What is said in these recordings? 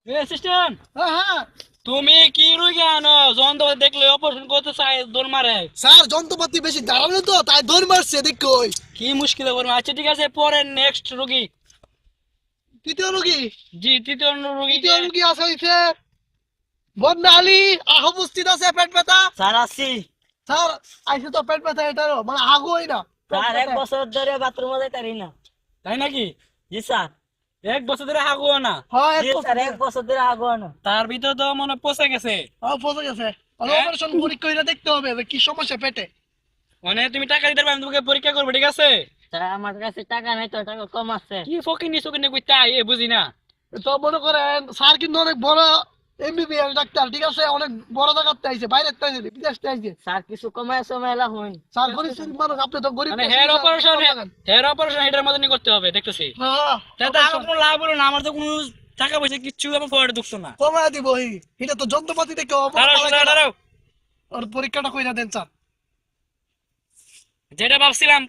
Assistant, হ্যাঁ হ্যাঁ তুমি কি রুগী আনো যন্ত্রপাতি দেখলে অপারেশন করতে চাই দৌড় মারে। স্যার, যন্ত্রপাতি বেশি দাঁড়ানো তো তাই দৌড় মারছে দেখো। কি মুশকিল করবো। আচ্ছা ঠিক আছে, পরে নেক্সট রুগী। তৃতীয় রোগী। জি, তৃতীয় রুগী তৃতীয় রোগী আছে হইছে বন্যা আলী। উপস্থিত আছে পেট ব্যথা। স্যার আছি। স্যার, আইসে তো পেট ব্যথা, এটারও মানে আগুই না পেট স্যার এক ব্যথা। বছর ধরে বাথরুমে যাইতারি না। তাই নাকি? জি স্যার। এক বছর ধরে হাগুও না? হ্যাঁ, জি স্যার এক বছর ধরে আগুয়া না। তার ভিতর তো মনে হয় পচে গেছে। পৌঁছে গেছে। হ্যাঁ? অপারেশন পরীক্ষা করে দেখতে হবে যে কি সমস্যা পেটে। মানে তুমি টাকা দিতে পারবে, আমি তোমাকে পরীক্ষা করবো, ঠিক আছে? স্যার আমার কাছে টাকা নাই তো, টাকা কম আছে। কি ফকিনি সকিনি কই তাই এ বুঝি না। তো মনে করেন স্যার কিন্তু অনেক বড় এমবিবিএস ডাক্তার, ঠিক আছে? অনেক বড় জায়গাতে আইছে, বাইরে থেকে আইছে, বিদেশ থেকে আইছে। স্যার কিছু কমায় সমাইলা হইন। স্যার গরিব শ্রেণীর মানুষ, আপনি তো গরিব মানে শ্রেণীর হেয়ার অপারেশন এটার মধ্যে নিয়ে করতে হবে দেখতেছি। হ্যাঁ, তাতে আমার কোনো লাভ হলো না, আমার তো কোনো টাকা পয়সা কিচ্ছু আমার পকেটে ঢুকছো না। কমায় দিব। এটা তো যন্ত্রপাতি দেখে দাঁড়াও, ওর পরীক্ষাটা কইরা দেন স্যার। যেটা ভাবছিলাম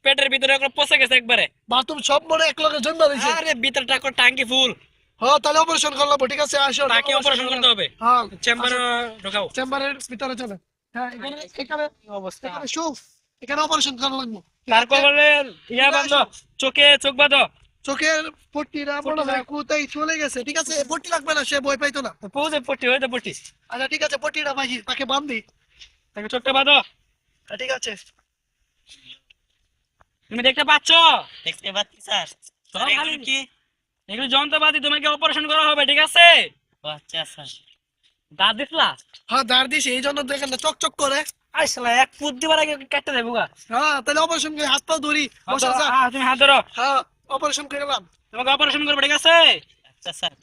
পেটের ভিতরে ওগুলো পচে গেছে একবারে। বাথরুম সব মনে এক লগে জন্ম দিয়েছে। আরে ভিতরটা টাঙ্কি ফুল। হ্যাঁ, তাহলে অপারেশন করলাম, ঠিক আছে? আসো, টাকি অপারেশন করতে হবে। হ্যাঁ, চেম্বারে ঢোকাও। চেম্বারের ভিতরে চলে। হ্যাঁ, এখানে এখানে অবস্থা এখানে শো, এখানে অপারেশন করা লাগবে। তারপর বলে ইয়া বান্ধব, চোখে চোখ বাঁধো। চোখের পট্টিরা মনে হয় কোথায় চলে গেছে, ঠিক আছে? পট্টি লাগবে না, সে বই পাইতো না। পৌঁছে পট্টি হয়ে পট্টি। আচ্ছা ঠিক আছে, পট্টিটা পাইছি, তাকে বান্ধি। তাকে চোখটা বাঁধো। ঠিক আছে। তুমি দেখতে পাচ্ছ? দেখতে পাচ্ছি স্যার। সব খালি কি এগুলো যন্ত্রপাতি, তোমাকে অপারেশন করা হবে, ঠিক আছে? আচ্ছা স্যার। দাঁত দিতলা? হ্যাঁ, দাঁড় দিছি, এই জন্য দেখেন না চকচক করে। আইসলা এক ফুট দিবার আগে কাটতে দেবো গা। হ্যাঁ, তাহলে অপারেশন করে হাত পা ধরি, বসা যা। তুমি হাত ধরো। হ্যাঁ, অপারেশন করে গেলাম। তোমাকে অপারেশন করবো, ঠিক আছে? আচ্ছা স্যার।